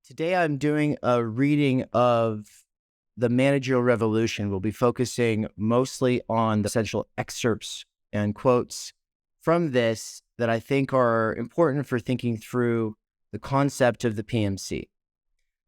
Today I'm doing a reading of the Managerial Revolution. We'll be focusing mostly on the essential excerpts and quotes from this that I think are important for thinking through the concept of the PMC.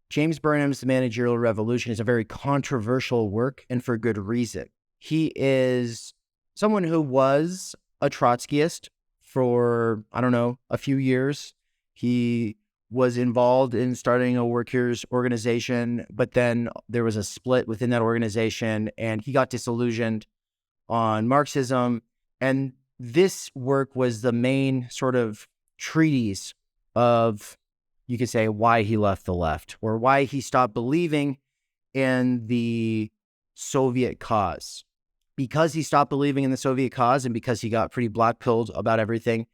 James Burnham's The Managerial Revolution is a very controversial work, and for good reason. He is someone who was a Trotskyist for, a few years. He was involved in starting a workers' organization, but then there was a split within that organization, and he got disillusioned on Marxism. And this work was the main sort of treatise of, you could say, why he left the left, or why he stopped believing in the Soviet cause. Because he stopped believing in the Soviet cause and because he got pretty black-pilled about everything,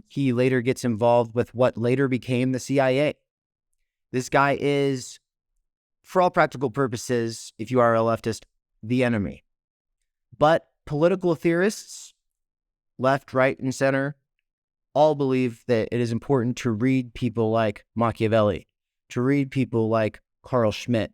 he later gets involved with what later became the CIA. This guy is, for all practical purposes, if you are a leftist, the enemy. But political theorists, left, right, and center, all believe that it is important to read people like Machiavelli, to read people like Carl Schmitt.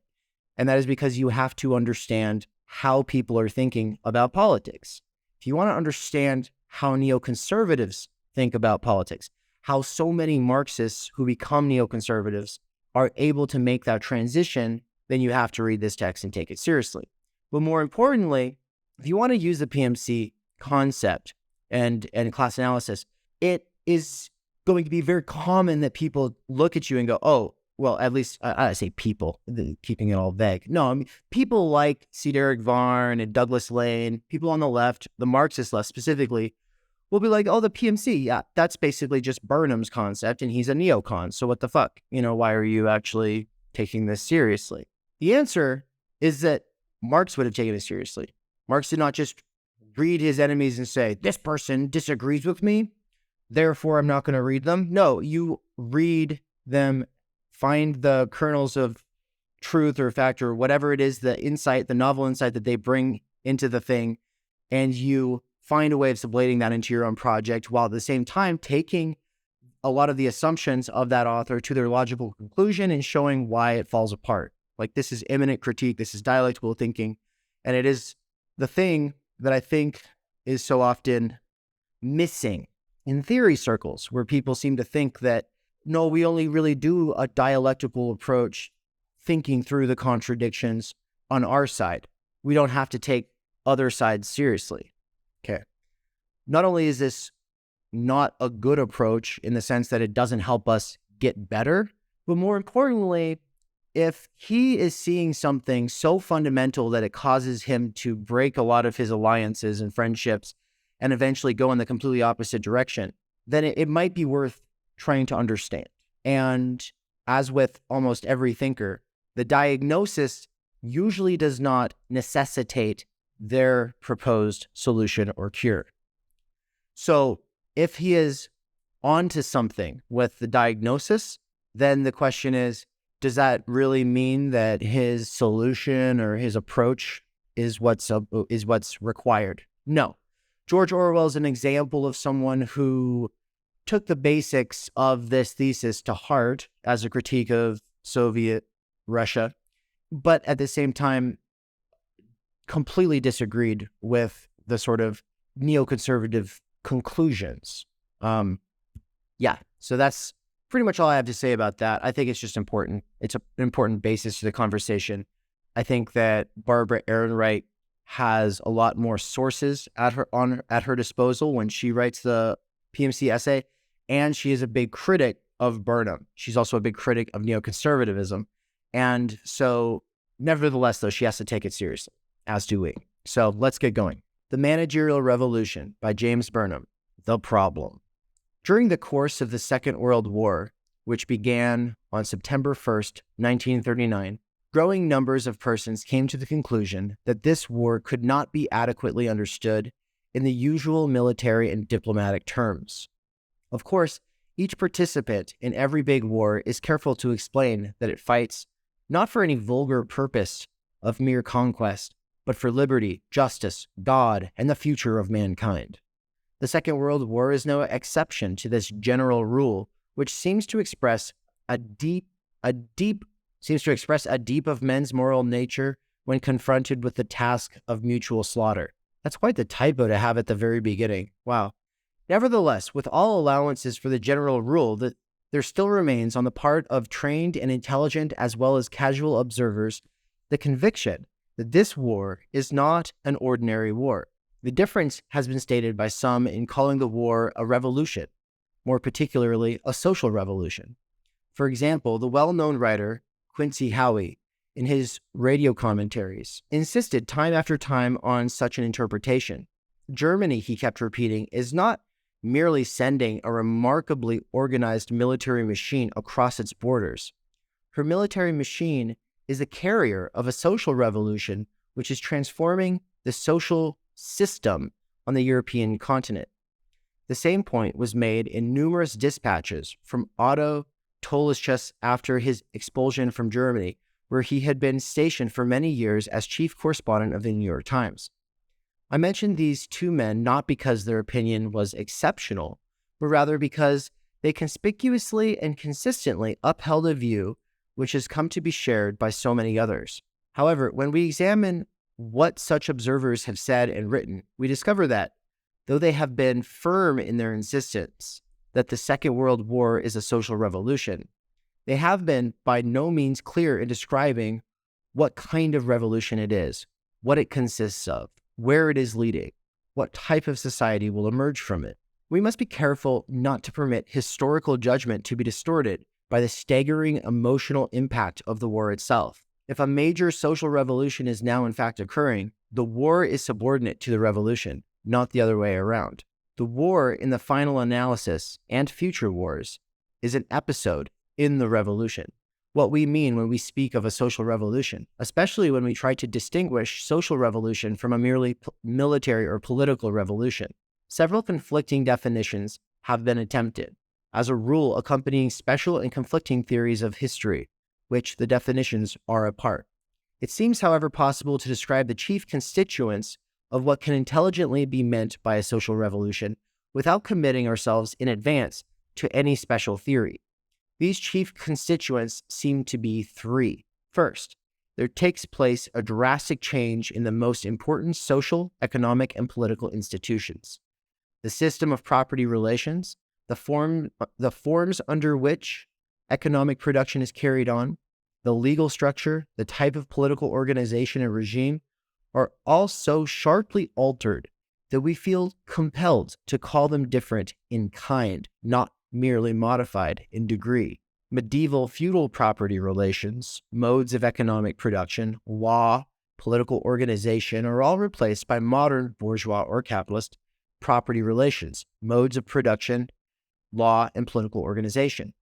And that is because you have to understand how people are thinking about politics. If you want to understand how neoconservatives think about politics, how so many Marxists who become neoconservatives are able to make that transition, then you have to read this text and take it seriously. But more importantly, if you want to use the PMC concept and class analysis, it is going to be very common that people look at you and go, oh, well, at least I say people, keeping it all vague. No, I mean, people like C. Derek Varn and Douglas Lane, people on the left, the Marxist left specifically, will be like, oh, the PMC, yeah, that's basically just Burnham's concept, and he's a neocon, so what the fuck? Why are you actually taking this seriously? The answer is that Marx would have taken it seriously. Marx did not just read his enemies and say, this person disagrees with me, therefore I'm not going to read them. No, you read them, find the kernels of truth or fact or whatever it is, the insight, the novel insight that they bring into the thing, and you find a way of sublating that into your own project while at the same time taking a lot of the assumptions of that author to their logical conclusion and showing why it falls apart. Like, this is immanent critique, this is dialectical thinking, and it is the thing that I think is so often missing in theory circles, where people seem to think that, no, we only really do a dialectical approach thinking through the contradictions on our side. We don't have to take other sides seriously. Okay. Not only is this not a good approach in the sense that it doesn't help us get better, but more importantly, if he is seeing something so fundamental that it causes him to break a lot of his alliances and friendships and eventually go in the completely opposite direction, then it might be worth trying to understand. And as with almost every thinker, the diagnosis usually does not necessitate their proposed solution or cure. So if he is onto something with the diagnosis, then the question is, does that really mean that his solution or his approach is what's required? No. George Orwell is an example of someone who took the basics of this thesis to heart as a critique of Soviet Russia, but at the same time completely disagreed with the sort of neoconservative conclusions. So that's pretty much all I have to say about that. I think it's just important. It's an important basis to the conversation. I think that Barbara Ehrenreich has a lot more sources at her disposal when she writes the PMC essay, and she is a big critic of Burnham. She's also a big critic of neoconservatism. And so, nevertheless, though, she has to take it seriously, as do we. So let's get going. The Managerial Revolution by James Burnham. The problem. During the course of the Second World War, which began on September 1st, 1939, growing numbers of persons came to the conclusion that this war could not be adequately understood in the usual military and diplomatic terms. Of course, each participant in every big war is careful to explain that it fights not for any vulgar purpose of mere conquest, but for liberty, justice, God, and the future of mankind. The Second World War is no exception to this general rule, which seems to express a deep seems to express a deep of men's moral nature when confronted with the task of mutual slaughter. That's quite the typo to have at the very beginning. Wow. Nevertheless, with all allowances for the general rule that there still remains on the part of trained and intelligent as well as casual observers the conviction that this war is not an ordinary war. The difference has been stated by some in calling the war a revolution, more particularly a social revolution. For example, the well-known writer Quincy Howey, in his radio commentaries, insisted time after time on such an interpretation. Germany, he kept repeating, is not merely sending a remarkably organized military machine across its borders. Her military machine is the carrier of a social revolution which is transforming the social system on the European continent. The same point was made in numerous dispatches from Otto Tolischus after his expulsion from Germany, where he had been stationed for many years as chief correspondent of the New York Times. I mention these two men not because their opinion was exceptional, but rather because they conspicuously and consistently upheld a view which has come to be shared by so many others. However, when we examine what such observers have said and written, we discover that, though they have been firm in their insistence that the Second World War is a social revolution, they have been by no means clear in describing what kind of revolution it is, what it consists of, where it is leading, what type of society will emerge from it. We must be careful not to permit historical judgment to be distorted by the staggering emotional impact of the war itself. If a major social revolution is now in fact occurring, the war is subordinate to the revolution, not the other way around. The war, in the final analysis, and future wars, is an episode in the revolution. What we mean when we speak of a social revolution, especially when we try to distinguish social revolution from a merely military or political revolution. Several conflicting definitions have been attempted, as a rule accompanying special and conflicting theories of history, which the definitions are apart. It seems, however, possible to describe the chief constituents of what can intelligently be meant by a social revolution without committing ourselves in advance to any special theory. These chief constituents seem to be three. First, there takes place a drastic change in the most important social, economic, and political institutions. The system of property relations, the forms under which economic production is carried on, the legal structure, the type of political organization and regime are all so sharply altered that we feel compelled to call them different in kind, not merely modified in degree. Medieval feudal property relations, modes of economic production, law, political organization are all replaced by modern bourgeois or capitalist property relations, modes of production, law, and political organization.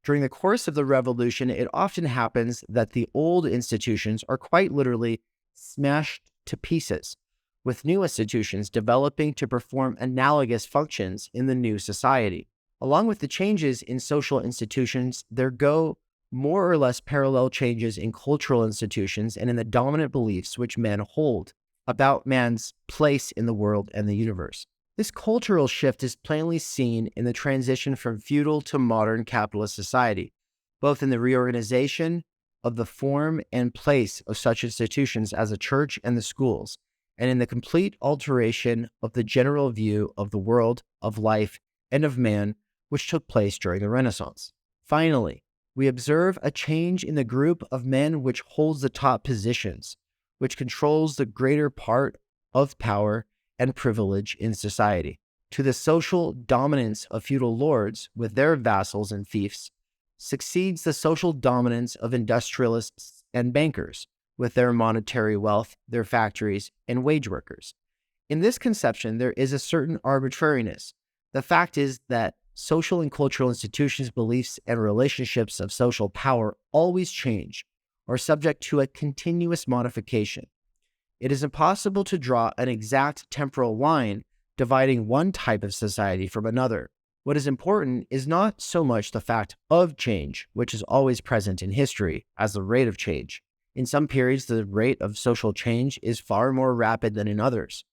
During the course of the revolution, it often happens that the old institutions are quite literally smashed to pieces, with new institutions developing to perform analogous functions in the new society. Along with the changes in social institutions, there go more or less parallel changes in cultural institutions and in the dominant beliefs which men hold about man's place in the world and the universe. This cultural shift is plainly seen in the transition from feudal to modern capitalist society, both in the reorganization of the form and place of such institutions as the church and the schools, and in the complete alteration of the general view of the world, of life, and of man, which took place during the Renaissance. Finally, we observe a change in the group of men which holds the top positions, which controls the greater part of power and privilege in society. To the social dominance of feudal lords with their vassals and fiefs succeeds the social dominance of industrialists and bankers with their monetary wealth, their factories, and wage workers. In this conception, there is a certain arbitrariness. The fact is that social and cultural institutions, beliefs, and relationships of social power always change, or subject to a continuous modification. It is impossible to draw an exact temporal line dividing one type of society from another. What is important is not so much the fact of change, which is always present in history, as the rate of change. In some periods, the rate of social change is far more rapid than in others.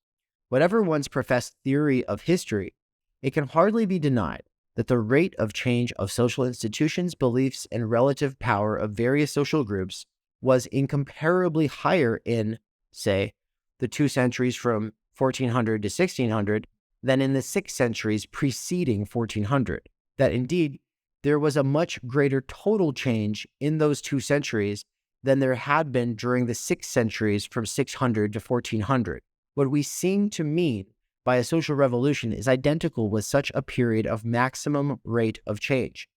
Whatever one's professed theory of history, it can hardly be denied that the rate of change of social institutions, beliefs, and relative power of various social groups was incomparably higher in, say, the 2 centuries from 1400 to 1600 than in the 6 centuries preceding 1400. That indeed, there was a much greater total change in those 2 centuries than there had been during the 6 centuries from 600 to 1400. What we seem to mean by a social revolution is identical with such a period of maximum rate of change.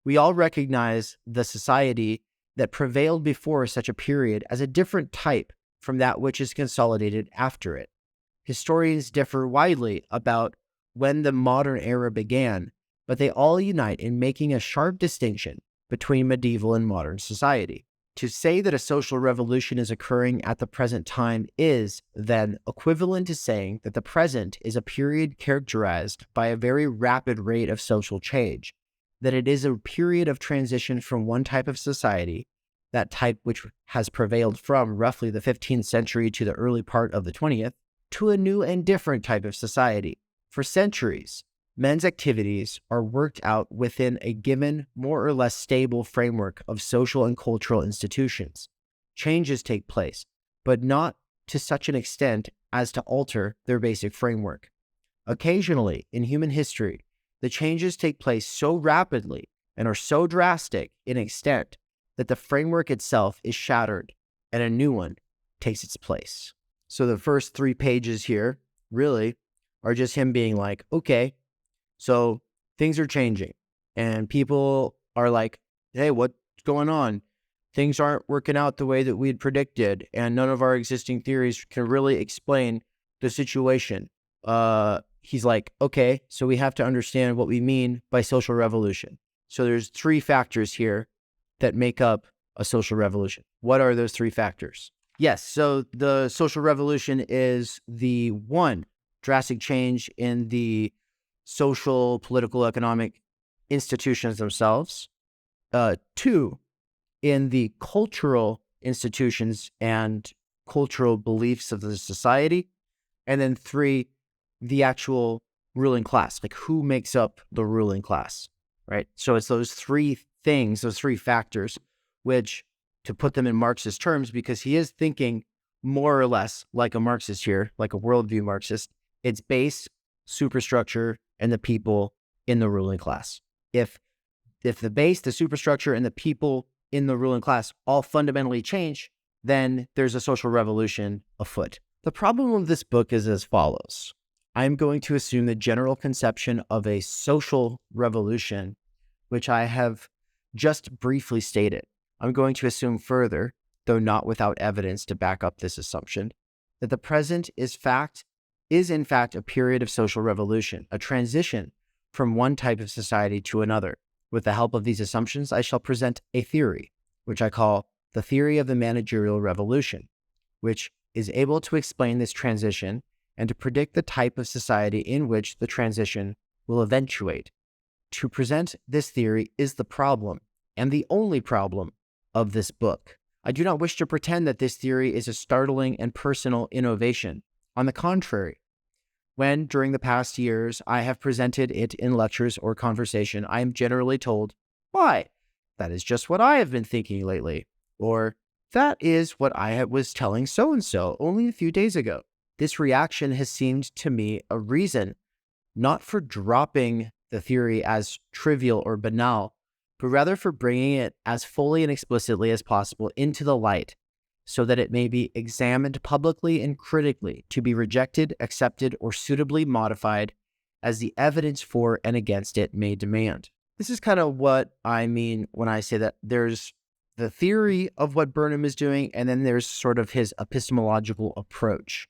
We all recognize the society that prevailed before such a period as a different type from that which is consolidated after it. Historians differ widely about when the modern era began, but they all unite in making a sharp distinction between medieval and modern society. To say that a social revolution is occurring at the present time is, then, equivalent to saying that the present is a period characterized by a very rapid rate of social change, that it is a period of transition from one type of society, that type which has prevailed from roughly the 15th century to the early part of the 20th, to a new and different type of society. For centuries, men's activities are worked out within a given, more or less stable framework of social and cultural institutions. Changes take place, but not to such an extent as to alter their basic framework. Occasionally, in human history, the changes take place so rapidly and are so drastic in extent that the framework itself is shattered and a new one takes its place. So the first 3 pages here really are just him being like, okay, so things are changing and people are like, hey, what's going on? Things aren't working out the way that we had predicted, and none of our existing theories can really explain the situation. He's like, okay, so we have to understand what we mean by social revolution. So there's 3 factors here that make up a social revolution. What are those 3 factors? Yes, so the social revolution is the 1, drastic change in the social, political, economic institutions themselves. 2, in the cultural institutions and cultural beliefs of the society. And then 3, the actual ruling class, like who makes up the ruling class, right? So it's those 3 things, those 3 factors, which, to put them in Marxist terms, because he is thinking more or less like a Marxist here, like a worldview Marxist, it's base, superstructure, and the people in the ruling class. If the base, the superstructure, and the people in the ruling class all fundamentally change, then there's a social revolution afoot. The problem of this book is as follows. I'm going to assume the general conception of a social revolution, which I have just briefly stated. I'm going to assume further, though not without evidence to back up this assumption, that the present is in fact a period of social revolution, a transition from one type of society to another. With the help of these assumptions, I shall present a theory, which I call the theory of the managerial revolution, which is able to explain this transition and to predict the type of society in which the transition will eventuate. To present this theory is the problem, and the only problem, of this book. I do not wish to pretend that this theory is a startling and personal innovation. On the contrary, when, during the past years, I have presented it in lectures or conversation, I am generally told, why, that is just what I have been thinking lately, or that is what I was telling so-and-so only a few days ago. This reaction has seemed to me a reason not for dropping the theory as trivial or banal, but rather for bringing it as fully and explicitly as possible into the light, so that it may be examined publicly and critically to be rejected, accepted, or suitably modified as the evidence for and against it may demand. This is kind of what I mean when I say that there's the theory of what Burnham is doing, and then there's sort of his epistemological approach.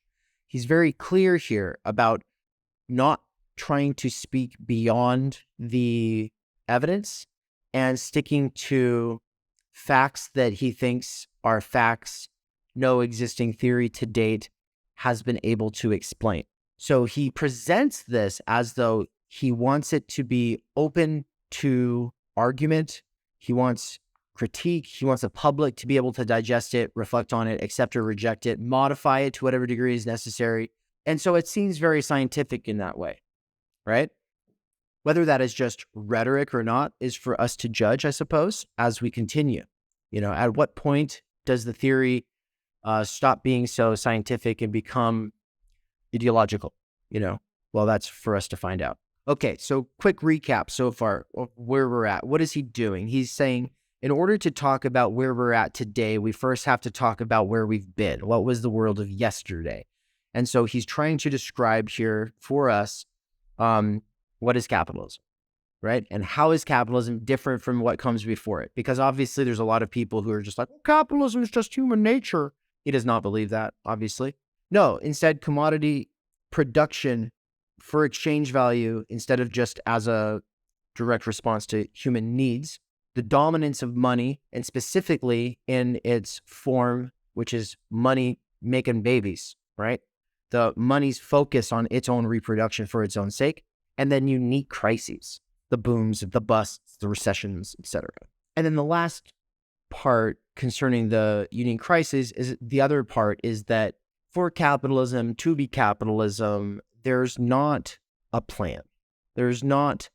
He's very clear here about not trying to speak beyond the evidence and sticking to facts that he thinks are facts no existing theory to date has been able to explain. So he presents this as though he wants it to be open to argument. He wants critique. He wants the public to be able to digest it, reflect on it, accept or reject it, modify it to whatever degree is necessary. And so it seems very scientific in that way, right? Whether that is just rhetoric or not is for us to judge, I suppose, as we continue. At what point does the theory stop being so scientific and become ideological? Well, that's for us to find out. Okay, so quick recap so far of where we're at. What is he doing? He's saying, in order to talk about where we're at today, we first have to talk about where we've been. What was the world of yesterday? And so he's trying to describe here for us, what is capitalism, right? And how is capitalism different from what comes before it? Because obviously there's a lot of people who are just like, capitalism is just human nature. He does not believe that, obviously. No, instead, commodity production for exchange value, instead of just as a direct response to human needs, the dominance of money, and specifically in its form, which is money making babies, right? The money's focus on its own reproduction for its own sake, and then unique crises, the booms, the busts, the recessions, etc. And then the last part concerning the unique crisis is the other part is that for capitalism to be capitalism, there's not a plan. There's not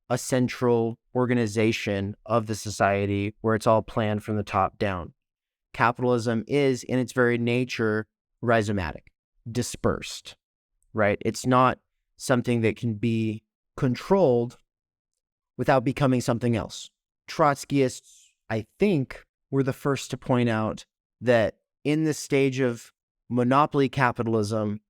a central organization of the society where it's all planned from the top down. Capitalism is, in its very nature, rhizomatic, dispersed, right? It's not something that can be controlled without becoming something else. Trotskyists, I think, were the first to point out that in the stage of monopoly capitalism,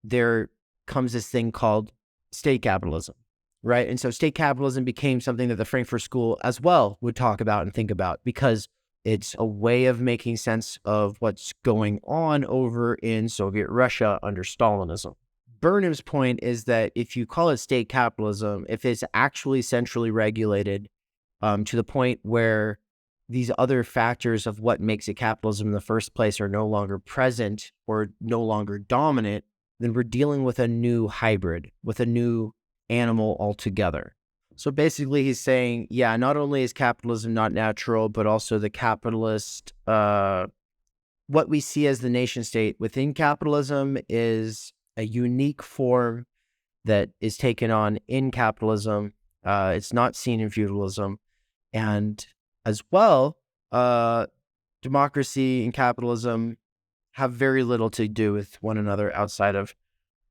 there comes this thing called state capitalism, right? And so state capitalism became something that the Frankfurt School as well would talk about and think about, because it's a way of making sense of what's going on over in Soviet Russia under Stalinism. Burnham's point is that if you call it state capitalism, if it's actually centrally regulated to the point where these other factors of what makes it capitalism in the first place are no longer present or no longer dominant, then we're dealing with a new hybrid, with a new animal altogether. So basically he's saying, yeah, not only is capitalism not natural, but also the capitalist, what we see as the nation state within capitalism is a unique form that is taken on in capitalism. It's not seen in feudalism. And as well, democracy and capitalism have very little to do with one another outside of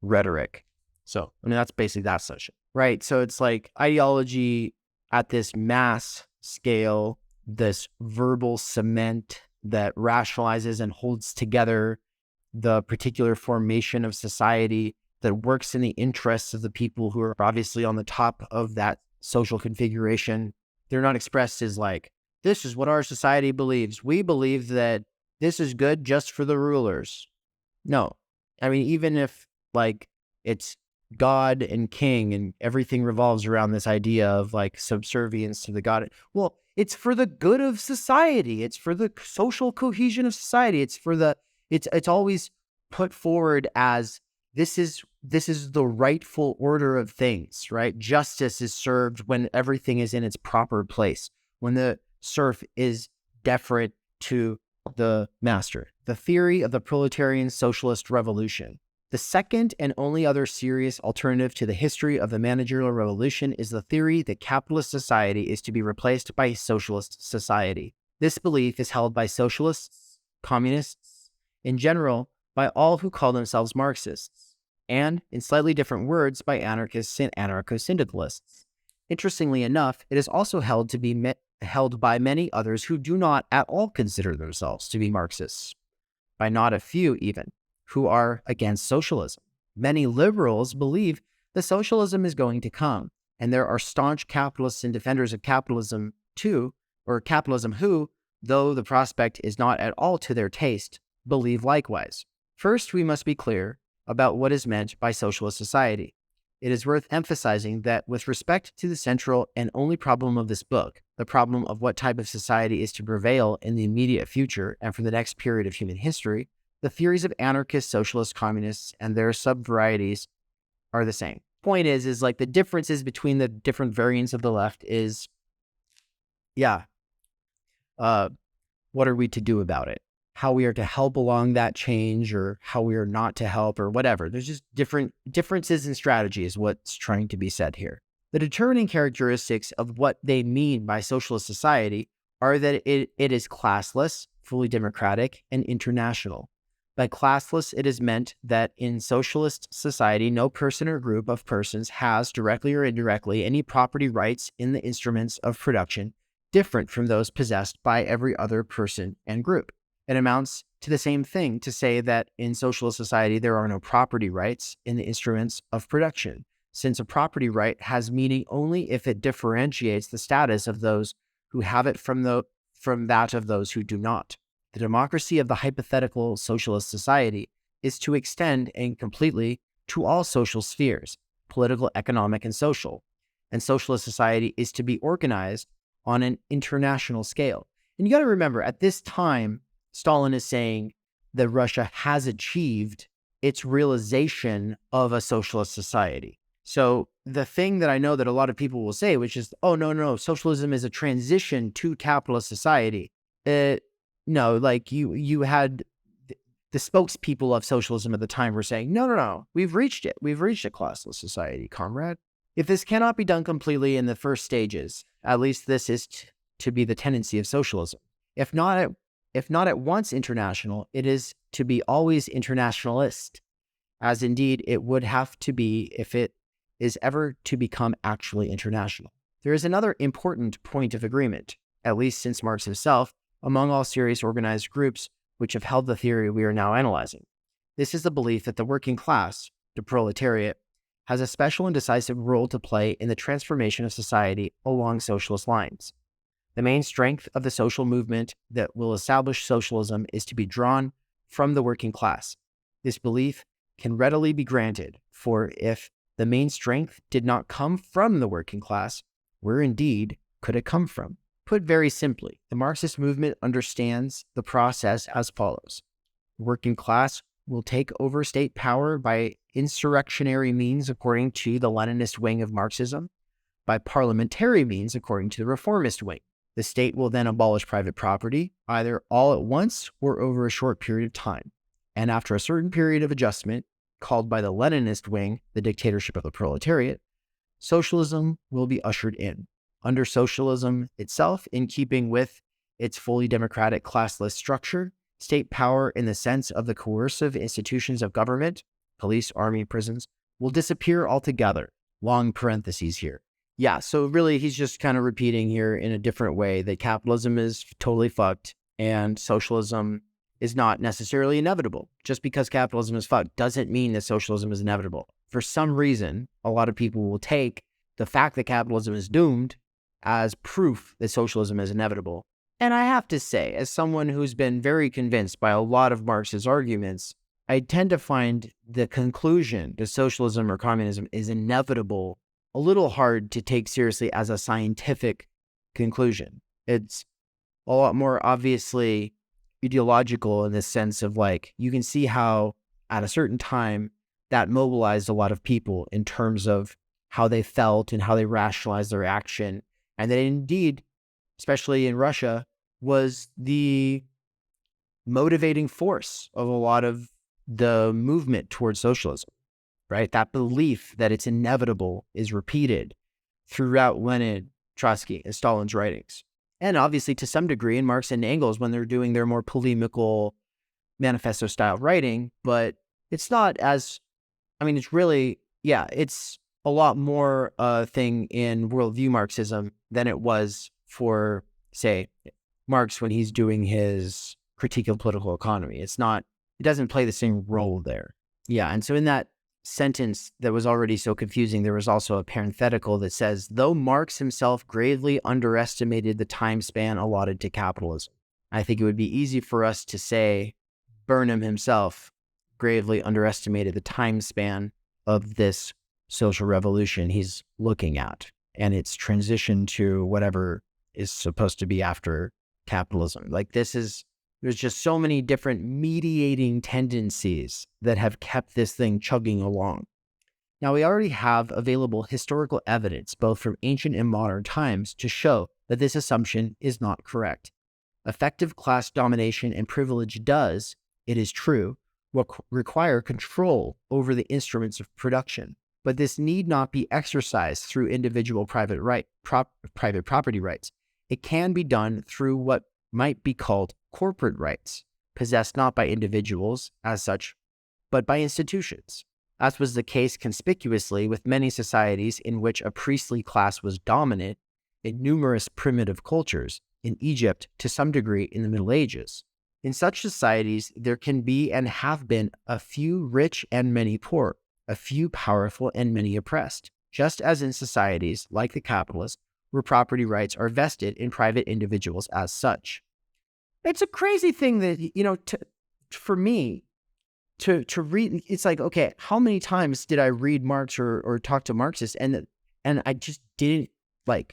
rhetoric. So, that's basically that session, right? So it's like ideology at this mass scale, this verbal cement that rationalizes and holds together the particular formation of society that works in the interests of the people who are obviously on the top of that social configuration. They're not expressed as like, this is what our society believes. We believe that this is good just for the rulers. No. Even if it's God and king and everything revolves around this idea of subservience to the God. Well, it's for the good of society. It's for the social cohesion of society. It's always put forward as this is the rightful order of things, right? Justice is served when everything is in its proper place, when the serf is deferent to the master. The theory of the proletarian socialist revolution. The second and only other serious alternative to the history of the managerial revolution is the theory that capitalist society is to be replaced by socialist society. This belief is held by socialists, communists, in general, by all who call themselves Marxists, and, in slightly different words, by anarchists and anarcho-syndicalists. Interestingly enough, it is also held by many others who do not at all consider themselves to be Marxists, by not a few even, who are against socialism. Many liberals believe that socialism is going to come, and there are staunch capitalists and defenders of capitalism too, or capitalism who, though the prospect is not at all to their taste, believe likewise. First, we must be clear about what is meant by socialist society. It is worth emphasizing that with respect to the central and only problem of this book, the problem of what type of society is to prevail in the immediate future and for the next period of human history, the theories of anarchists, socialists, communists, and their sub-varieties are the same. Point is the differences between the different variants of the left is, what are we to do about it? How we are to help along that change, or how we are not to help, or whatever. There's just differences in strategy is what's trying to be said here. The determining characteristics of what they mean by socialist society are that it is classless, fully democratic, and international. By classless, it is meant that in socialist society, no person or group of persons has, directly or indirectly, any property rights in the instruments of production different from those possessed by every other person and group. It amounts to the same thing to say that in socialist society, there are no property rights in the instruments of production, since a property right has meaning only if it differentiates the status of those who have it from that of those who do not. The democracy of the hypothetical socialist society is to extend and completely to all social spheres, political, economic, and social. And socialist society is to be organized on an international scale. And you got to remember, at this time, Stalin is saying that Russia has achieved its realization of a socialist society. So the thing that I know that a lot of people will say, which is, oh, no, socialism is a transition to capitalist society. No, like you had the spokespeople of socialism at the time were saying, no, we've reached it. We've reached a classless society, comrade. If this cannot be done completely in the first stages, at least this is to be the tendency of socialism. If not at once international, it is to be always internationalist, as indeed it would have to be if it is ever to become actually international. There is another important point of agreement, at least since Marx himself, among all serious organized groups which have held the theory we are now analyzing. This is the belief that the working class, the proletariat, has a special and decisive role to play in the transformation of society along socialist lines. The main strength of the social movement that will establish socialism is to be drawn from the working class. This belief can readily be granted, for if the main strength did not come from the working class, where indeed could it come from? Put very simply, the Marxist movement understands the process as follows. The working class will take over state power by insurrectionary means according to the Leninist wing of Marxism, by parliamentary means according to the reformist wing. The state will then abolish private property, either all at once or over a short period of time. And after a certain period of adjustment, called by the Leninist wing the dictatorship of the proletariat, socialism will be ushered in. Under socialism itself, in keeping with its fully democratic classless structure, state power in the sense of the coercive institutions of government, police, army, prisons, will disappear altogether. Long parentheses here. Yeah, so really he's just kind of repeating here in a different way that capitalism is totally fucked and socialism is not necessarily inevitable. Just because capitalism is fucked doesn't mean that socialism is inevitable. For some reason, a lot of people will take the fact that capitalism is doomed as proof that socialism is inevitable. And I have to say, as someone who's been very convinced by a lot of Marx's arguments, I tend to find the conclusion that socialism or communism is inevitable a little hard to take seriously as a scientific conclusion. It's a lot more obviously ideological in the sense of like, you can see how at a certain time that mobilized a lot of people in terms of how they felt and how they rationalized their action. And that indeed, especially in Russia, was the motivating force of a lot of the movement towards socialism, right? That belief that it's inevitable is repeated throughout Lenin, Trotsky, and Stalin's writings. And obviously, to some degree, in Marx and Engels when they're doing their more polemical manifesto-style writing, but it's not as, it's really, it's a lot more a thing in worldview Marxism than it was for, say, Marx when he's doing his critique of political economy. It doesn't play the same role there. Yeah, and so in that sentence that was already so confusing, there was also a parenthetical that says, though Marx himself gravely underestimated the time span allotted to capitalism. I think it would be easy for us to say Burnham himself gravely underestimated the time span of this social revolution he's looking at and its transition to whatever is supposed to be after capitalism. There's just so many different mediating tendencies that have kept this thing chugging along. Now, we already have available historical evidence, both from ancient and modern times, to show that this assumption is not correct. Effective class domination and privilege does, it is true, require control over the instruments of production. but this need not be exercised through individual private property rights. It can be done through what might be called corporate rights, possessed not by individuals as such, but by institutions, as was the case conspicuously with many societies in which a priestly class was dominant in numerous primitive cultures, in Egypt to some degree in the Middle Ages. In such societies, there can be and have been a few rich and many poor, a few powerful and many oppressed, just as in societies like the capitalist, where property rights are vested in private individuals as such. It's a crazy thing that, for me, to read, it's like, okay, how many times did I read Marx or talk to Marxists, and I just didn't I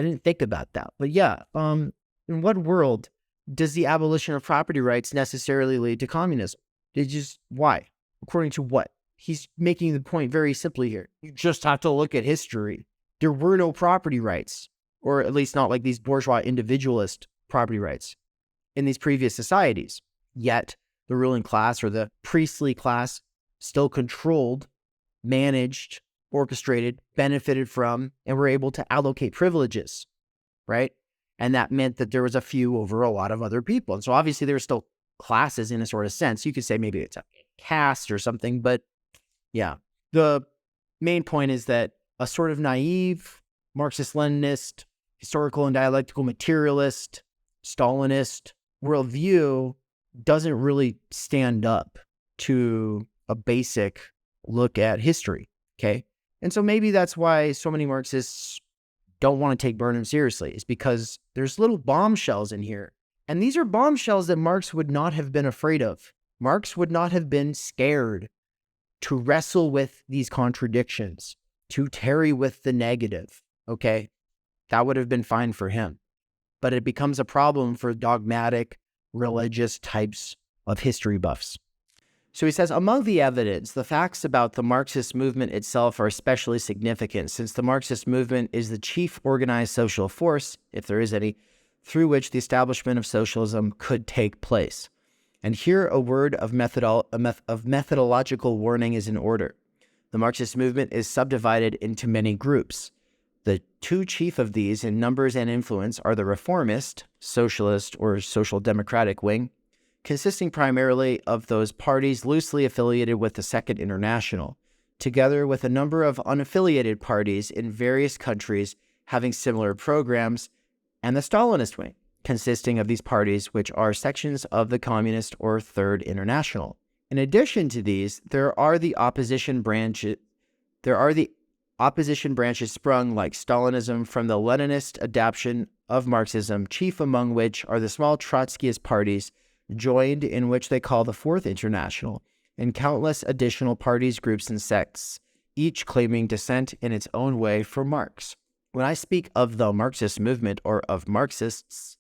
didn't think about that. But yeah, in what world does the abolition of property rights necessarily lead to communism? Why? According to what? He's making the point very simply here. You just have to look at history. There were no property rights, or at least not like these bourgeois individualist property rights in these previous societies. Yet the ruling class or the priestly class still controlled, managed, orchestrated, benefited from, and were able to allocate privileges, right? And that meant that there was a few over a lot of other people. And so obviously there were still classes in a sort of sense. You could say maybe it's a caste or something, but yeah. The main point is that a sort of naive Marxist-Leninist, historical and dialectical materialist, Stalinist worldview doesn't really stand up to a basic look at history, okay? And so maybe that's why so many Marxists don't want to take Burnham seriously, is because there's little bombshells in here. And these are bombshells that Marx would not have been afraid of. Marx would not have been scared to wrestle with these contradictions, to tarry with the negative, okay? That would have been fine for him. But it becomes a problem for dogmatic, religious types of history buffs. So he says, among the evidence, the facts about the Marxist movement itself are especially significant, since the Marxist movement is the chief organized social force, if there is any, through which the establishment of socialism could take place. And here a word of methodological warning is in order. The Marxist movement is subdivided into many groups. The two chief of these in numbers and influence are the reformist, socialist, or social democratic wing, consisting primarily of those parties loosely affiliated with the Second International, together with a number of unaffiliated parties in various countries having similar programs, and the Stalinist wing, consisting of these parties which are sections of the Communist or Third International. In addition to these, there are the opposition branches sprung like Stalinism from the Leninist adaptation of Marxism, chief among which are the small Trotskyist parties joined in which they call the Fourth International, and countless additional parties, groups, and sects, each claiming descent in its own way from Marx. When I speak of the Marxist movement or of Marxists,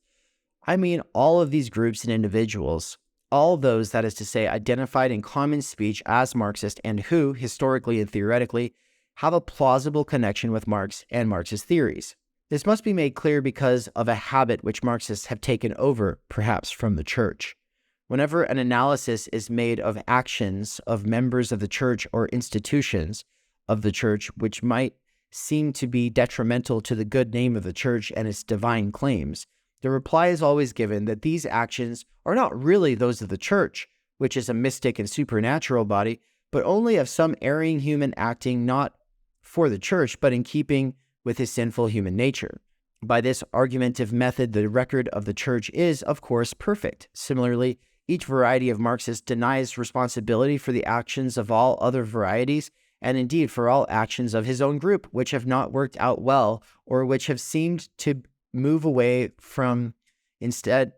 I mean all of these groups and individuals, all those, that is to say, identified in common speech as Marxist and who, historically and theoretically, have a plausible connection with Marx and Marxist theories. This must be made clear because of a habit which Marxists have taken over, perhaps from the church. Whenever an analysis is made of actions of members of the church or institutions of the church which might seem to be detrimental to the good name of the church and its divine claims, the reply is always given that these actions are not really those of the church, which is a mystic and supernatural body, but only of some erring human acting not for the church, but in keeping with his sinful human nature. By this argumentative method, the record of the church is, of course, perfect. Similarly, each variety of Marxists denies responsibility for the actions of all other varieties, and indeed for all actions of his own group, which have not worked out well, or which have seemed to move away from instead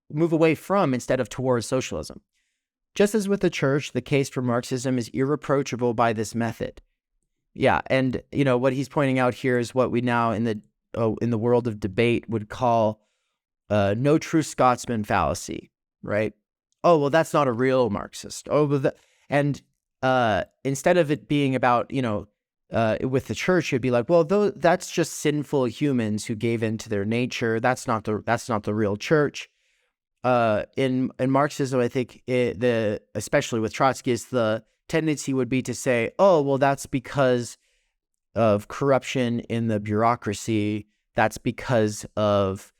of towards socialism. Just as with the church, the case for Marxism is irreproachable by this method. Yeah, and what he's pointing out here is what we now in the world of debate would call no true Scotsman fallacy, right? Oh, well, that's not a real Marxist. Oh, but instead of it being about with the church, it'd be like, well, that's just sinful humans who gave in to their nature. That's not the real church. In Marxism, I think especially with Trotsky, is the tendency would be to say, oh, well, that's because of corruption in the bureaucracy. That's because of,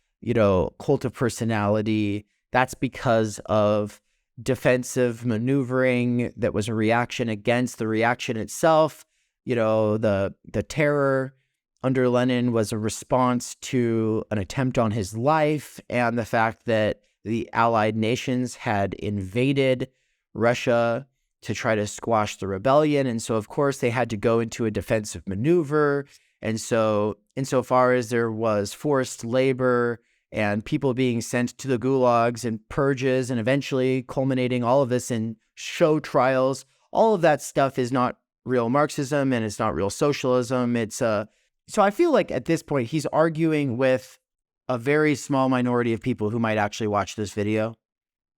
cult of personality. That's because of defensive maneuvering that was a reaction against the reaction itself. The terror under Lenin was a response to an attempt on his life, and the fact that the Allied nations had invaded Russia to try to squash the rebellion. And so, of course, they had to go into a defensive maneuver. And so, insofar as there was forced labor and people being sent to the gulags and purges and eventually culminating all of this in show trials, all of that stuff is not real Marxism and it's not real socialism. So I feel like at this point, he's arguing with a very small minority of people who might actually watch this video.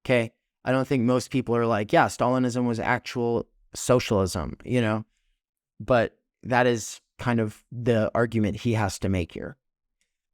Okay. I don't think most people are like, yeah, Stalinism was actual socialism, but that is kind of the argument he has to make here.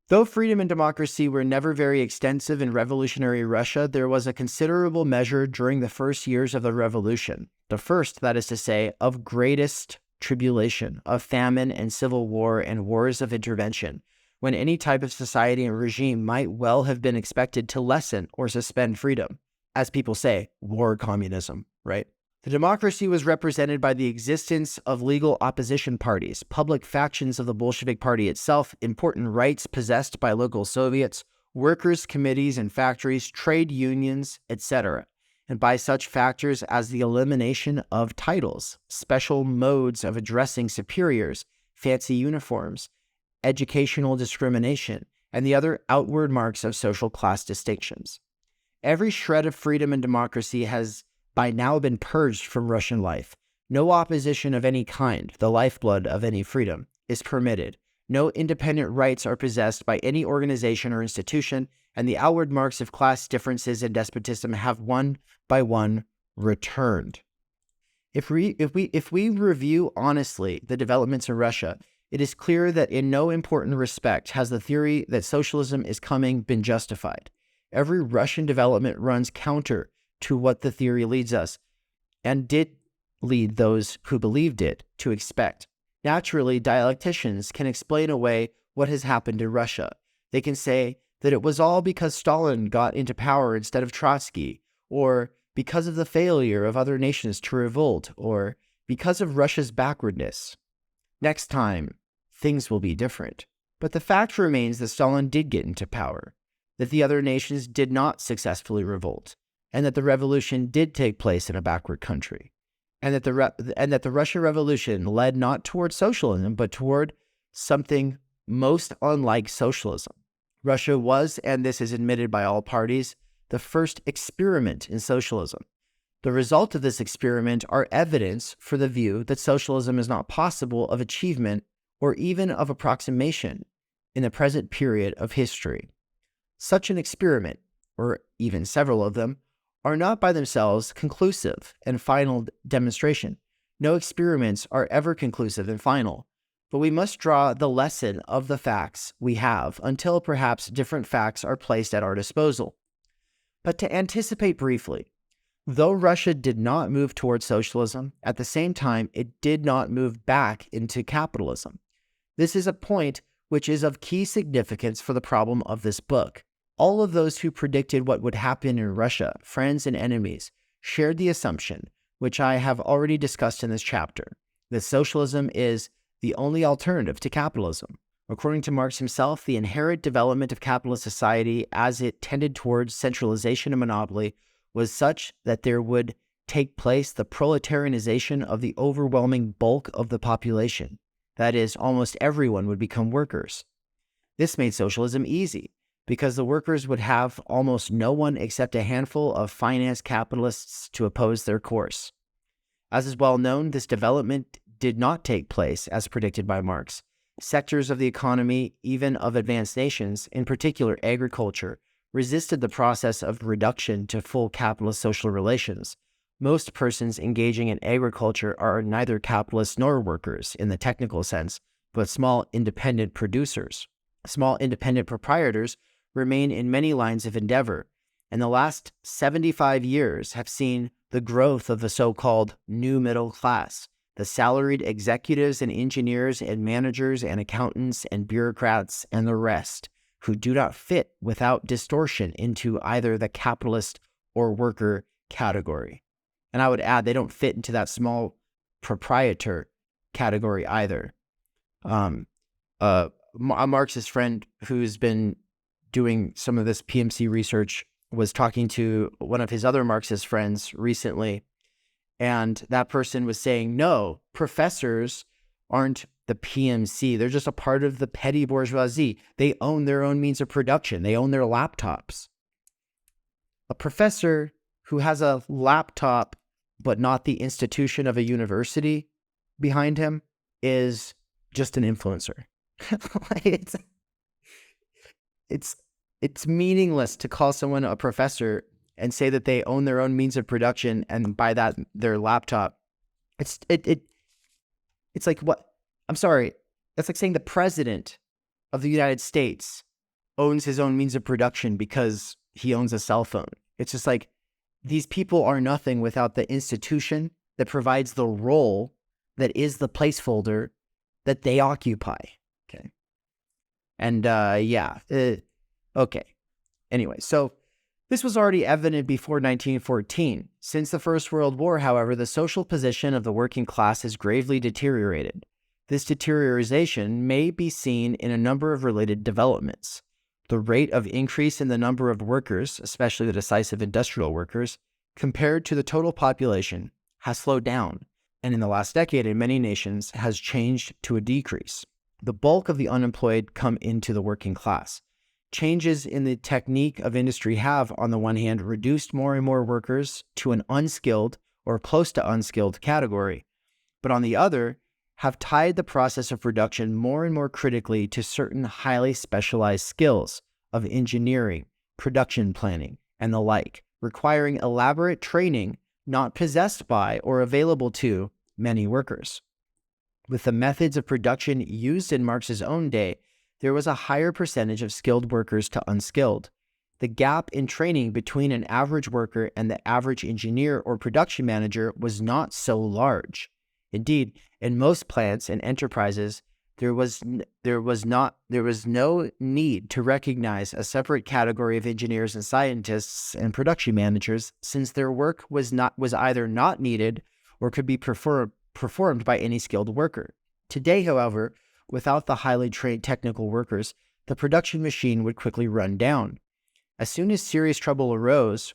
Though freedom and democracy were never very extensive in revolutionary Russia, there was a considerable measure during the first years of the revolution. The first, that is to say, of greatest tribulation, of famine and civil war and wars of intervention, when any type of society and regime might well have been expected to lessen or suspend freedom. As people say, war communism, right? The democracy was represented by the existence of legal opposition parties, public factions of the Bolshevik Party itself, important rights possessed by local Soviets, workers' committees and factories, trade unions, etc., and by such factors as the elimination of titles, special modes of addressing superiors, fancy uniforms, educational discrimination, and the other outward marks of social class distinctions. Every shred of freedom and democracy has by now been purged from Russian life. No opposition of any kind, the lifeblood of any freedom, is permitted. No independent rights are possessed by any organization or institution, and the outward marks of class differences and despotism have one by one returned. If we review honestly the developments in Russia, it is clear that in no important respect has the theory that socialism is coming been justified. Every Russian development runs counter to what the theory leads us, and did lead those who believed it to expect. Naturally, dialecticians can explain away what has happened in Russia. They can say that it was all because Stalin got into power instead of Trotsky, or because of the failure of other nations to revolt, or because of Russia's backwardness. Next time, things will be different. But the fact remains that Stalin did get into power, that the other nations did not successfully revolt, and that the revolution did take place in a backward country, and that the Russian Revolution led not toward socialism, but toward something most unlike socialism. Russia was, and this is admitted by all parties, the first experiment in socialism. The result of this experiment are evidence for the view that socialism is not possible of achievement or even of approximation in the present period of history. Such an experiment, or even several of them, are not by themselves conclusive and final demonstration. No experiments are ever conclusive and final, but we must draw the lesson of the facts we have until perhaps different facts are placed at our disposal. But to anticipate briefly, though Russia did not move toward socialism, at the same time it did not move back into capitalism. This is a point which is of key significance for the problem of this book. All of those who predicted what would happen in Russia, friends and enemies, shared the assumption, which I have already discussed in this chapter, that socialism is the only alternative to capitalism. According to Marx himself, the inherent development of capitalist society as it tended towards centralization and monopoly was such that there would take place the proletarianization of the overwhelming bulk of the population. That is, almost everyone would become workers. This made socialism easy, because the workers would have almost no one except a handful of finance capitalists to oppose their course. As is well known, this development did not take place as predicted by Marx. Sectors of the economy, even of advanced nations, in particular agriculture, resisted the process of reduction to full capitalist social relations. Most persons engaging in agriculture are neither capitalists nor workers in the technical sense, but small independent producers. Small independent proprietors remain in many lines of endeavor, and the last 75 years have seen the growth of the so-called new middle class, the salaried executives and engineers and managers and accountants and bureaucrats and the rest, who do not fit without distortion into either the capitalist or worker category. And I would add, they don't fit into that small proprietor category either. A Marxist friend who's been doing some of this PMC research was talking to one of his other Marxist friends recently, and that person was saying, no, professors aren't the PMC. They're just a part of the petty bourgeoisie. They own their own means of production. They own their laptops. A professor who has a laptop but not the institution of a university behind him is just an influencer. It's meaningless to call someone a professor and say that they own their own means of production and by that their laptop. It's like what? I'm sorry. That's like saying the president of the United States owns his own means of production because he owns a cell phone. It's just like these people are nothing without the institution that provides the role that is the placeholder that they occupy. Okay. And okay. Anyway, so this was already evident before 1914. Since the First World War, however, the social position of the working class has gravely deteriorated. This deterioration may be seen in a number of related developments. The rate of increase in the number of workers, especially the decisive industrial workers, compared to the total population, has slowed down, and in the last decade in many nations has changed to a decrease. The bulk of the unemployed come into the working class. Changes in the technique of industry have, on the one hand, reduced more and more workers to an unskilled or close to unskilled category, but on the other, have tied the process of production more and more critically to certain highly specialized skills of engineering, production planning, and the like, requiring elaborate training not possessed by or available to many workers. With the methods of production used in Marx's own day, there was a higher percentage of skilled workers to unskilled. The gap in training between an average worker and the average engineer or production manager was not so large. Indeed, in most plants and enterprises, there was no need to recognize a separate category of engineers and scientists and production managers, since their work was either not needed or could be performed by any skilled worker. Today, however, without the highly trained technical workers, the production machine would quickly run down. As soon as serious trouble arose,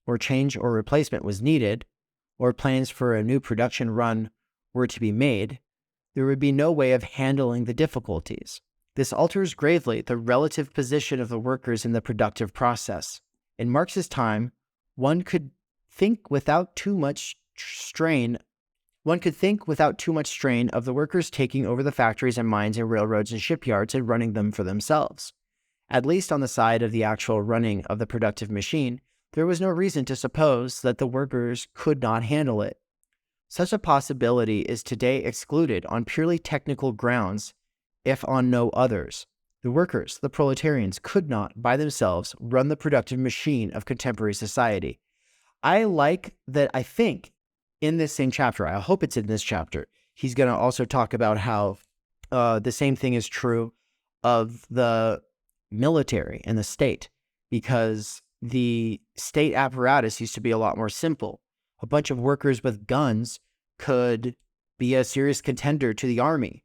or change or replacement was needed, or plans for a new production run were to be made, there would be no way of handling the difficulties. This alters gravely the relative position of the workers in the productive process. In Marx's time, one could think without too much strain of the workers taking over the factories and mines and railroads and shipyards and running them for themselves. At least on the side of the actual running of the productive machine, there was no reason to suppose that the workers could not handle it. Such a possibility is today excluded on purely technical grounds, if on no others. The workers, the proletarians, could not, by themselves, run the productive machine of contemporary society. I think in this same chapter, I hope it's in this chapter, he's going to also talk about how the same thing is true of the military and the state, because the state apparatus used to be a lot more simple. A bunch of workers with guns could be a serious contender to the army,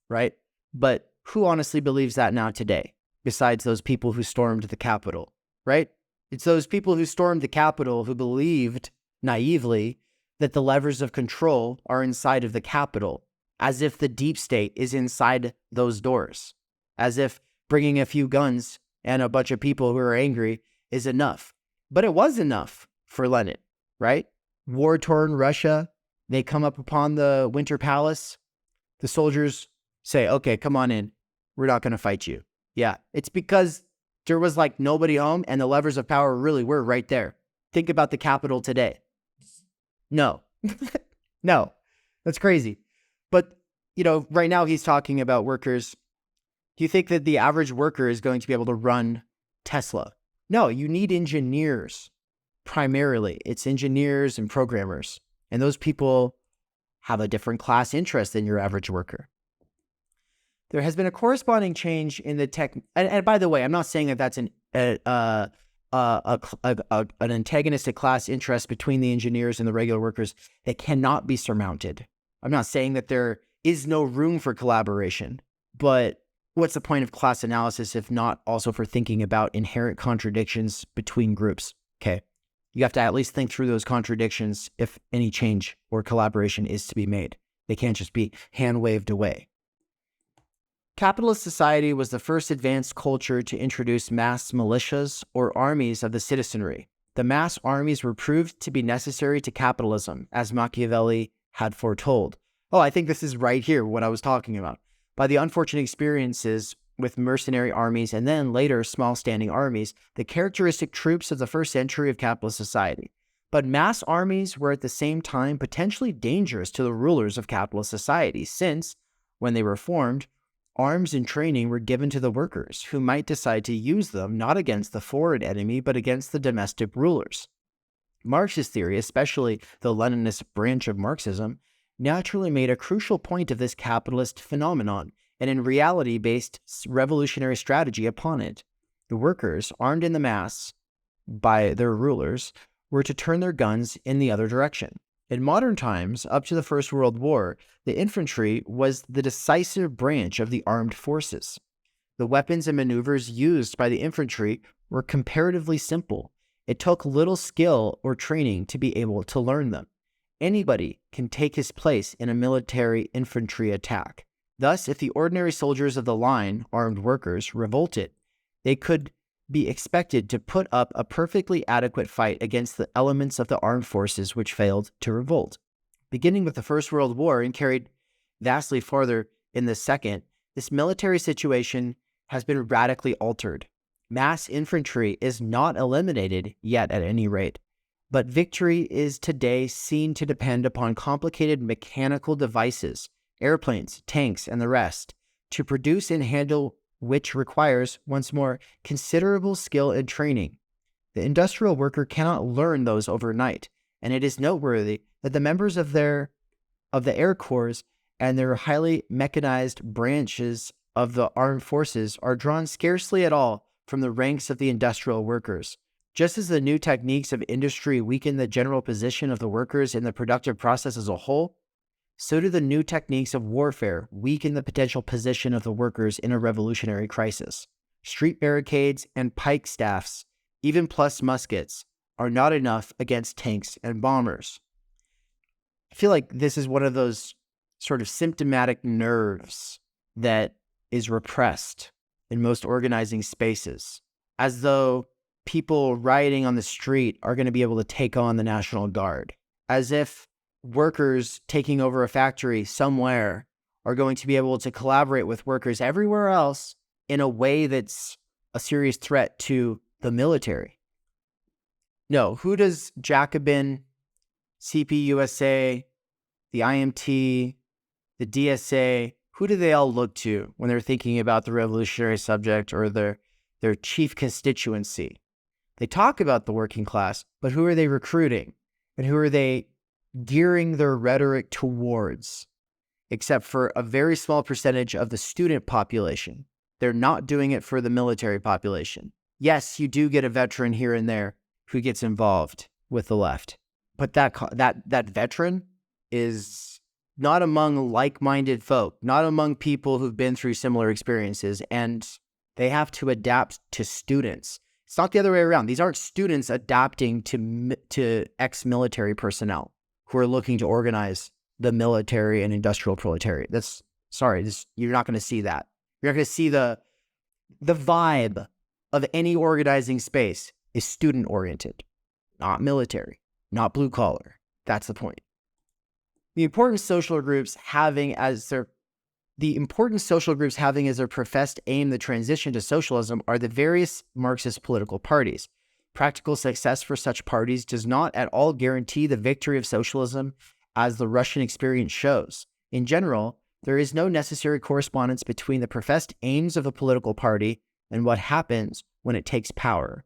right? But who honestly believes that now today, besides those people who stormed the Capitol, right? It's those people who stormed the Capitol who believed naively that the levers of control are inside of the Capitol, as if the deep state is inside those doors, as if bringing a few guns and a bunch of people who are angry is enough. But it was enough for Lenin, right? War-torn Russia, they come up upon the Winter Palace. The soldiers say, okay, come on in. We're not going to fight you. Yeah, it's because there was like nobody home and the levers of power really were right there. Think about the Capitol today. No, no, that's crazy. But, right now he's talking about workers. Do you think that the average worker is going to be able to run Tesla? No, you need engineers. primarily. It's engineers and programmers. And those people have a different class interest than your average worker. There has been a corresponding change in the tech. And by the way, I'm not saying that that's an antagonistic class interest between the engineers and the regular workers that cannot be surmounted. I'm not saying that there is no room for collaboration, but what's the point of class analysis if not also for thinking about inherent contradictions between groups? Okay. You have to at least think through those contradictions if any change or collaboration is to be made. They can't just be hand-waved away. Capitalist society was the first advanced culture to introduce mass militias or armies of the citizenry. The mass armies were proved to be necessary to capitalism, as Machiavelli had foretold. Oh, I think this is right here, what I was talking about. By the unfortunate experiences with mercenary armies and then later small standing armies, the characteristic troops of the first century of capitalist society. But mass armies were at the same time potentially dangerous to the rulers of capitalist society, since, when they were formed, arms and training were given to the workers, who might decide to use them not against the foreign enemy, but against the domestic rulers. Marxist theory, especially the Leninist branch of Marxism, naturally made a crucial point of this capitalist phenomenon, and in reality based revolutionary strategy upon it. The workers, armed in the mass by their rulers, were to turn their guns in the other direction. In modern times, up to the First World War, the infantry was the decisive branch of the armed forces. The weapons and maneuvers used by the infantry were comparatively simple. It took little skill or training to be able to learn them. Anybody can take his place in a military infantry attack. Thus, if the ordinary soldiers of the line, armed workers, revolted, they could be expected to put up a perfectly adequate fight against the elements of the armed forces which failed to revolt. Beginning with the First World War and carried vastly farther in the Second, this military situation has been radically altered. Mass infantry is not eliminated yet at any rate, but victory is today seen to depend upon complicated mechanical devices, airplanes, tanks, and the rest, to produce and handle which requires, once more, considerable skill and training. The industrial worker cannot learn those overnight, and it is noteworthy that the members of the Air Corps and their highly mechanized branches of the armed forces are drawn scarcely at all from the ranks of the industrial workers. Just as the new techniques of industry weaken the general position of the workers in the productive process as a whole, so do the new techniques of warfare weaken the potential position of the workers in a revolutionary crisis. Street barricades and pike staffs, even plus muskets, are not enough against tanks and bombers. I feel like this is one of those sort of symptomatic nerves that is repressed in most organizing spaces, as though people rioting on the street are going to be able to take on the National Guard, as if workers taking over a factory somewhere are going to be able to collaborate with workers everywhere else in a way that's a serious threat to the military. No, who does Jacobin, CPUSA, the IMT, the DSA, who do they all look to when they're thinking about the revolutionary subject or their chief constituency? They talk about the working class, but who are they recruiting? And who are they gearing their rhetoric towards? Except for a very small percentage of the student population. They're not doing it for the military population. Yes, you do get a veteran here and there who gets involved with the left, but that veteran is not among like-minded folk, not among people who've been through similar experiences, and they have to adapt to students. It's not the other way around. These aren't students adapting to ex-military personnel who are looking to organize the military and industrial proletariat. You're not going to see that. You're not going to see the vibe of any organizing space is student-oriented, not military, not blue-collar. That's the point. The important social groups having as their professed aim the transition to socialism are the various Marxist political parties. Practical success for such parties does not at all guarantee the victory of socialism, as the Russian experience shows. In general, there is no necessary correspondence between the professed aims of a political party and what happens when it takes power.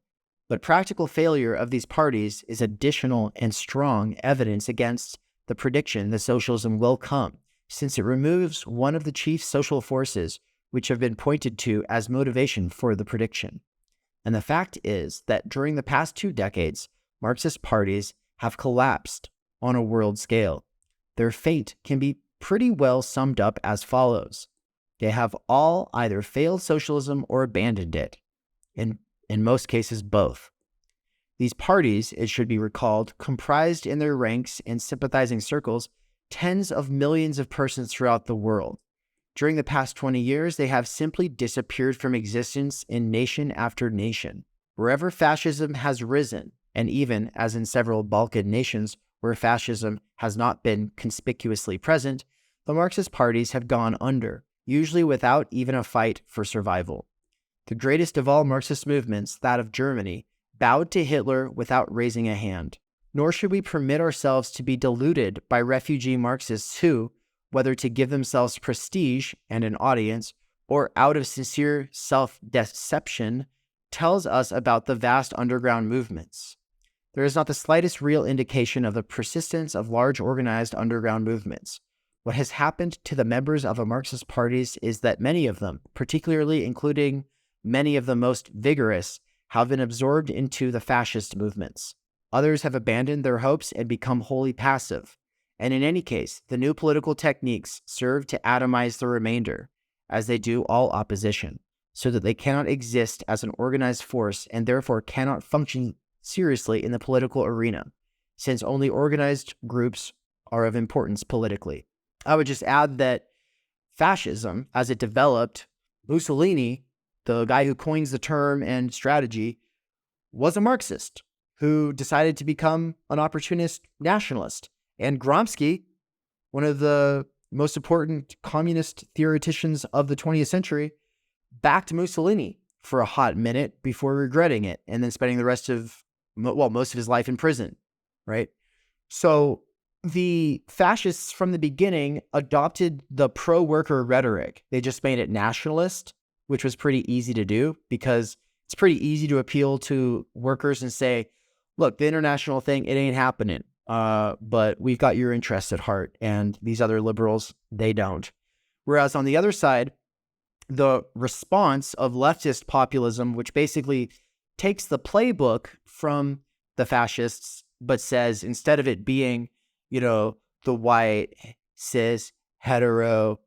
But practical failure of these parties is additional and strong evidence against the prediction that socialism will come, since it removes one of the chief social forces which have been pointed to as motivation for the prediction. And the fact is that during the past 2 decades, Marxist parties have collapsed on a world scale. Their fate can be pretty well summed up as follows. They have all either failed socialism or abandoned it, in most cases both. These parties, it should be recalled, comprised in their ranks and sympathizing circles tens of millions of persons throughout the world. During the past 20 years, they have simply disappeared from existence in nation after nation. Wherever fascism has risen, and even, as in several Balkan nations where fascism has not been conspicuously present, the Marxist parties have gone under, usually without even a fight for survival. The greatest of all Marxist movements, that of Germany, bowed to Hitler without raising a hand. Nor should we permit ourselves to be deluded by refugee Marxists who, whether to give themselves prestige and an audience, or out of sincere self-deception, tells us about the vast underground movements. There is not the slightest real indication of the persistence of large organized underground movements. What has happened to the members of the Marxist parties is that many of them, particularly including many of the most vigorous, have been absorbed into the fascist movements. Others have abandoned their hopes and become wholly passive. And in any case, the new political techniques serve to atomize the remainder, as they do all opposition, so that they cannot exist as an organized force and therefore cannot function seriously in the political arena, since only organized groups are of importance politically. I would just add that fascism, as it developed, Mussolini, the guy who coins the term and strategy, was a Marxist who decided to become an opportunist nationalist. And Gramsci, one of the most important communist theoreticians of the 20th century, backed Mussolini for a hot minute before regretting it and then spending the rest of, most of his life in prison, right? So the fascists from the beginning adopted the pro-worker rhetoric. They just made it nationalist, which was pretty easy to do because it's pretty easy to appeal to workers and say, look, the international thing, it ain't happening. But we've got your interests at heart, and these other liberals, they don't. Whereas on the other side, the response of leftist populism, which basically takes the playbook from the fascists, but says instead of it being, the white, cis, hetero,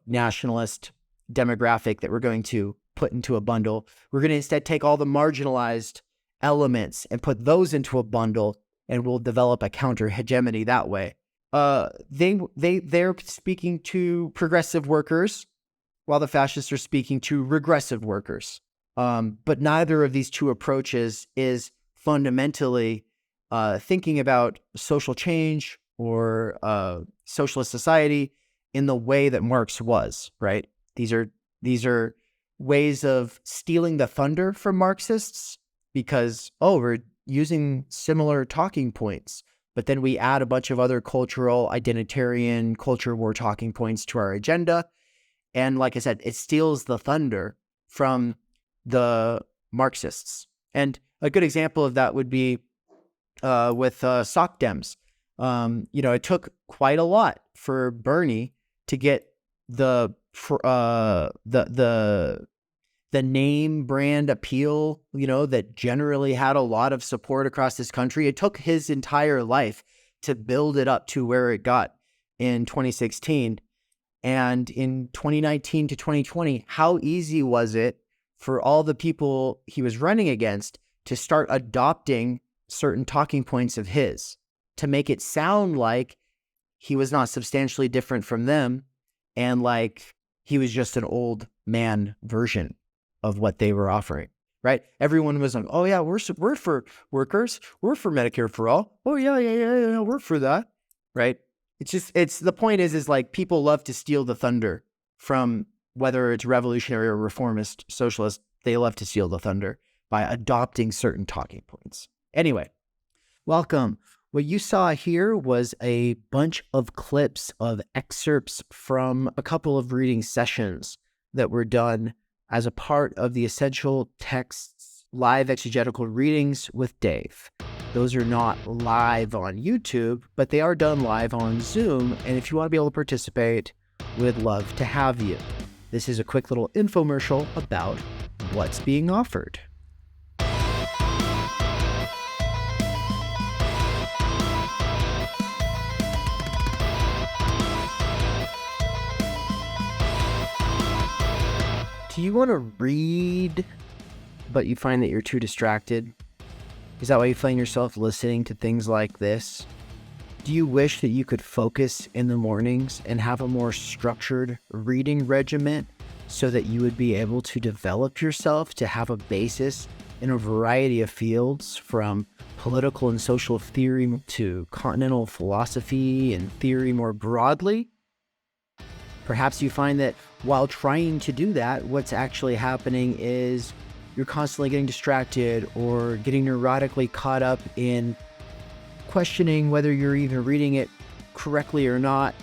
nationalist demographic that we're going to put into a bundle, we're going to instead take all the marginalized elements and put those into a bundle, and we'll develop a counter hegemony that way. They're speaking to progressive workers, while the fascists are speaking to regressive workers. But neither of these two approaches is fundamentally thinking about social change or socialist society in the way that Marx was, right? These are ways of stealing the thunder from Marxists because, we're using similar talking points, but then we add a bunch of other cultural, identitarian, culture war talking points to our agenda. And like I said, it steals the thunder from the Marxists. And a good example of that would be with Soc Dems. It took quite a lot for Bernie to get the name brand appeal, that generally had a lot of support across this country. It took his entire life to build it up to where it got in 2016. And in 2019 to 2020, how easy was it for all the people he was running against to start adopting certain talking points of his to make it sound like he was not substantially different from them and like he was just an old man version of what they were offering, right? Everyone was like, oh yeah, we're for workers. We're for Medicare for all. Oh yeah, we're for that, right? The point is like people love to steal the thunder from whether it's revolutionary or reformist socialist. They love to steal the thunder by adopting certain talking points. Anyway, welcome. What you saw here was a bunch of clips of excerpts from a couple of reading sessions that were done as a part of the Essential Texts live exegetical readings with Dave. Those are not live on YouTube, but they are done live on Zoom. And if you want to be able to participate, we'd love to have you. This is a quick little infomercial about what's being offered. Do you want to read, but you find that you're too distracted? Is that why you find yourself listening to things like this? Do you wish that you could focus in the mornings and have a more structured reading regimen so that you would be able to develop yourself to have a basis in a variety of fields, from political and social theory to continental philosophy and theory more broadly? Perhaps you find that while trying to do that, what's actually happening is you're constantly getting distracted or getting neurotically caught up in questioning whether you're even reading it correctly or not.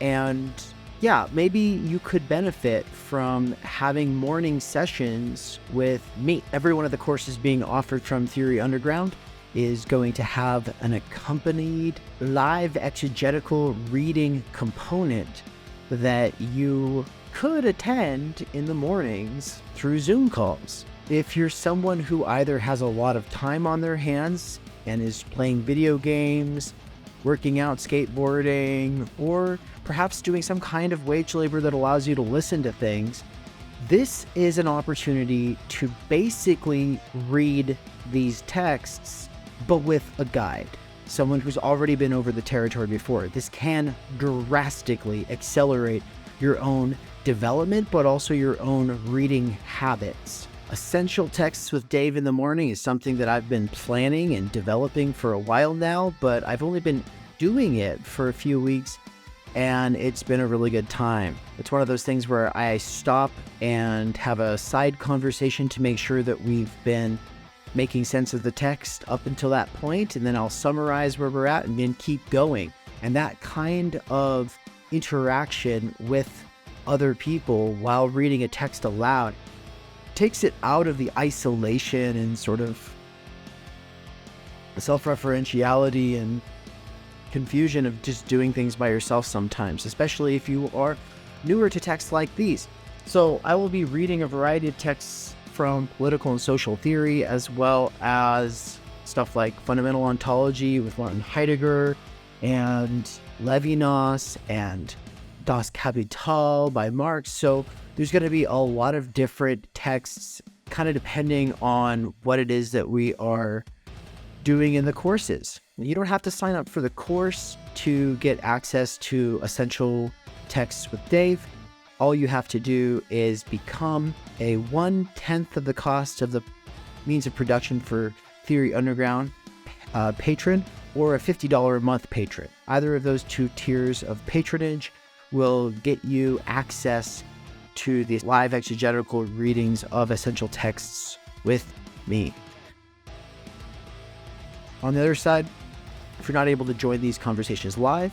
And yeah, maybe you could benefit from having morning sessions with me. Every one of the courses being offered from Theory Underground is going to have an accompanied live exegetical reading component that you could attend in the mornings through Zoom calls. If you're someone who either has a lot of time on their hands and is playing video games, working out, skateboarding, or perhaps doing some kind of wage labor that allows you to listen to things, this is an opportunity to basically read these texts, but with a guide. Someone who's already been over the territory before. This can drastically accelerate your own development, but also your own reading habits. Essential Texts with Dave in the Morning is something that I've been planning and developing for a while now, but I've only been doing it for a few weeks, and it's been a really good time. It's one of those things where I stop and have a side conversation to make sure that we've been making sense of the text up until that point, and then I'll summarize where we're at and then keep going. And that kind of interaction with other people while reading a text aloud takes it out of the isolation and sort of the self-referentiality and confusion of just doing things by yourself sometimes, especially if you are newer to texts like these. So I will be reading a variety of texts from political and social theory, as well as stuff like fundamental ontology with Martin Heidegger and Levinas and Das Kapital by Marx. So there's going to be a lot of different texts, kind of depending on what it is that we are doing in the courses. You don't have to sign up for the course to get access to Essential Texts with Dave. All you have to do is become a 1/10 of the cost of the means of production for Theory Underground patron, or a $50 a month patron. Either of those two tiers of patronage will get you access to the live exegetical readings of Essential Texts with me. On the other side, if you're not able to join these conversations live,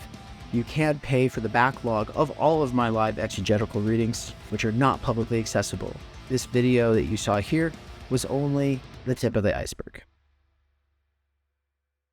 you can pay for the backlog of all of my live exegetical readings, which are not publicly accessible. This video that you saw here was only the tip of the iceberg.